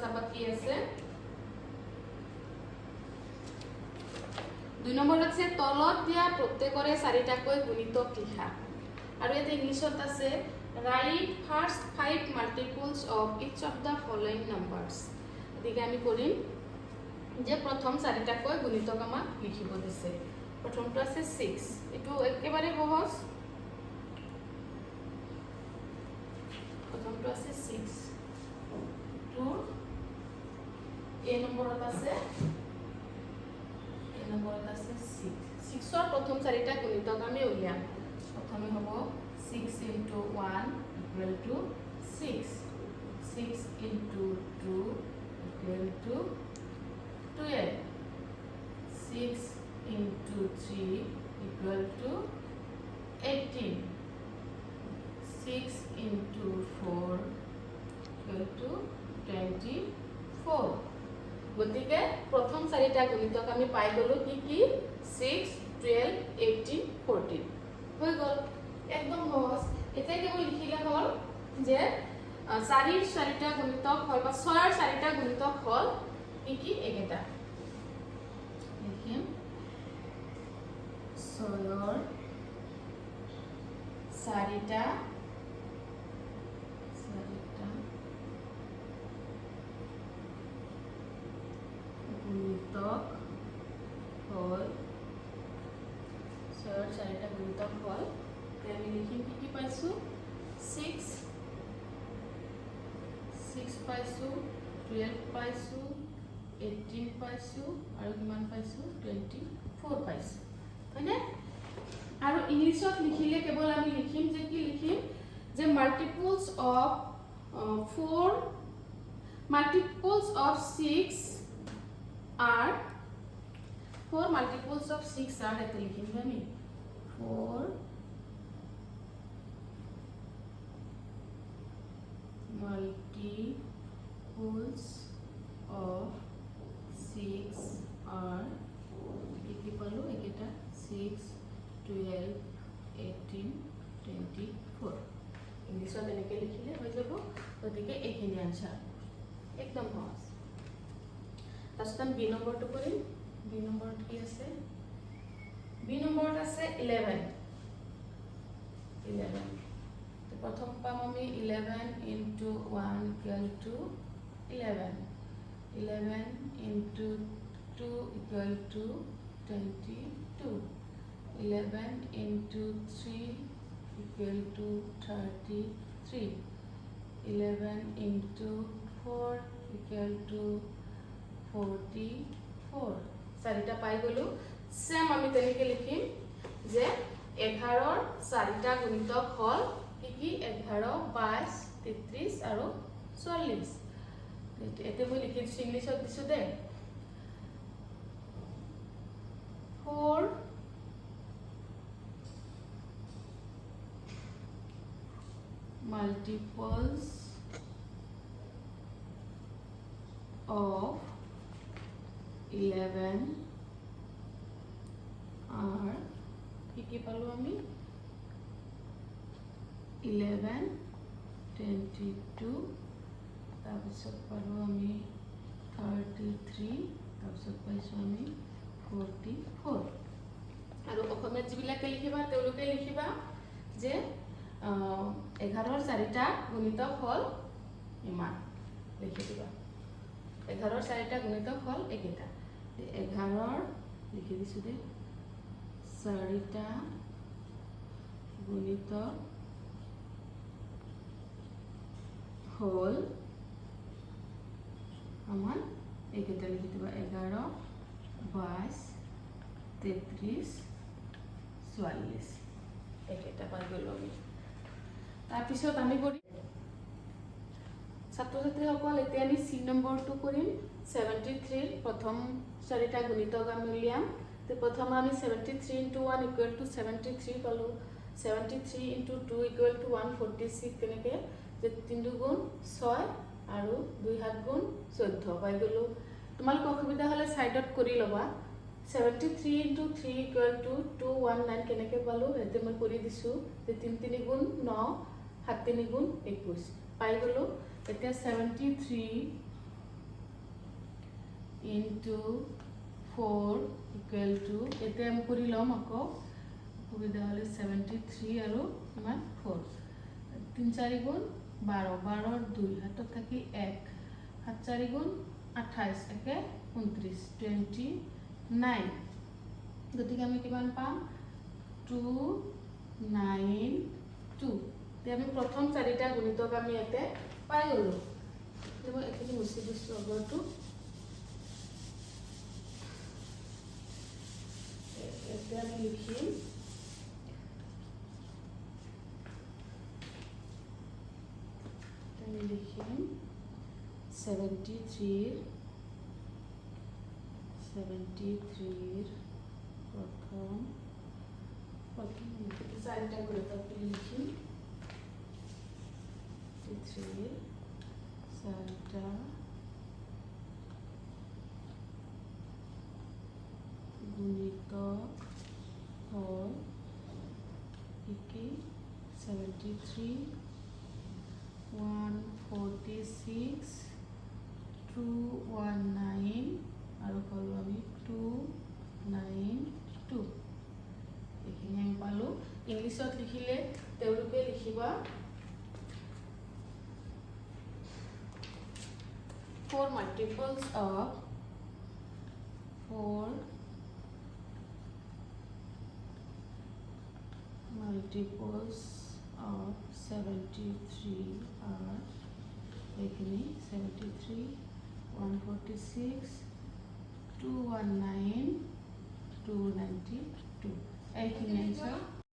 চাবা কি আছে 2 নম্বৰ আছে তলত দিয়া প্ৰত্যেকৰে 4টাকৈ গুণিতক লিখা আৰু এটা ইংলিছত আছে write first 5 multiples of each of the following numbers এদিকে আমি কৰিম যে প্ৰথম 4টাকৈ গুণিতক আমাক লিখিব দিছে প্ৰথমটো আছে 6 এটো একেবাৰে সহজ প্ৰথমটো আছে 6 টু এ নম্বৰত আছে 6 ৰ প্ৰথম 4টা গুণিতক আমি উলিয়াম প্ৰথমে হ'ব 6 into 1 equal to 6 6 into 2 equal to 12 6 into 3 equal to 18 6 into 4 equal to 24 গতিকে প্ৰথম 4টা গুণিতক আমি পাই গলো কি কি 6 12 18 14 হৈ গল একদম সহজ এতিয়া কেৱল লিখিলে হ'ল যে 4 ৰ 4টা গুণিতক হ'ল বা 6 ৰ 4টা গুণিতক হ'ল কি কি একেটা লিখিম 6 ৰ 4টা গুণিতক হল 6 ৰ 4টা গুণিতক হল আমি লিখিম কি পাইছো 6 পাইছো 12 পাইছো 18 পাইছো আৰু কিমান পাইছো 24 পাইছো হয়নে আৰু ইংলিশত লিখিলে কেৱল আমি লিখিম যে কি লিখিম যে multiples of 6 are 4 multiples of 6 are এতে লিখিম আমি 4 multiples of 6 are কি পালো এটা 6 12 18 24 ইংলিশত এনেকে লিখিলে হৈ যাব গতিকে এইখিনি আনসার একদম সহজ তাৰপিছত আমি বি নম্বৰটো কৰিম বি নম্বৰত কি আছে বি নম্বৰত আছে 11 তো প্ৰথম পাম আমি 11 into 1 equal to 11 11 into 2 equal to 22 11 into 3 equal to 33 11 into 4 equal to 44 চাৰিটা পাই গলো সেম আমি তেনেকে লিখিম যে 11 ৰ 4টা গুণিতক হল কি কি 11 22 33 আৰু 40 এতে মই লিখিছো ইংলিশত দিছো দে 4 multiples of 11 are কি পালো আমি 11 22 তাৰপিছত পালো আমি 33 তাৰপিছত পাইছো আমি 44 আৰু অসমীয়া যিবিলাকে লিখিবা তেওঁলোকে লিখিবা যে 11 ৰ 4টা গুণিতক হল ইমান লিখি দিবা 11 ৰ 4টা গুণিতক হল একেটা 11 ৰ লিখি দিছো দে 4টা গুণিতক হল আমার একেটা লিখি দিবা 11 22 33 44 একেটা পাই গলো আমি তাৰপিছত আমি কৰি ছাত্ৰ-ছাত্ৰীসকল এতিয়া আমি সি নম্বৰটো কৰিম 73 প্ৰথম 4টা গুণিতক আমি উলিয়াম তো প্ৰথম আমি 73 into 1 equal to 73 পালো 73 into 2 equal to 146 তেনেকে যে 3 গুণ 6 আৰু 2 7 গুণ 14 পাই গলো তোমালোক অসুবিধা হলে সাইডত কৰি লবা 73 into 3 equal to 219 কেনেকে পালো এতে মই কৰি দিছো যে 3 3 গুণ 9 7 3 গুণ 21 পাই গলো এতিয়া 73 into 4 equal to এতে আমি কৰি লম আকৌ সুবিধা হলে 73 আৰু কিমান 4 3 4 গুণ 12 12 2 হাতত থাকি 1 7 4 গুণ 28 একে 29 29 গতিকে আমি কিমান পাম 292 তে আমি প্ৰথম চাৰিটা গুণিতক আমি এতে পাই গলো মই এখিনি মুছি দিছো আগৰটো এতে আমি লিখিম আমি লিখিম 73 প্রথম চারিটা গুণিতক লিখিম 73 চারিটা গুণিতক হয় কি 73 146 219 আৰু কলো আমি 292 এখিনি আমি পালো ইংলিশত লিখিলে তেওঁলোকে লিখিবা 4 multiples of 4 multiples of 73 are এখানে 73 146 219 292 এখানে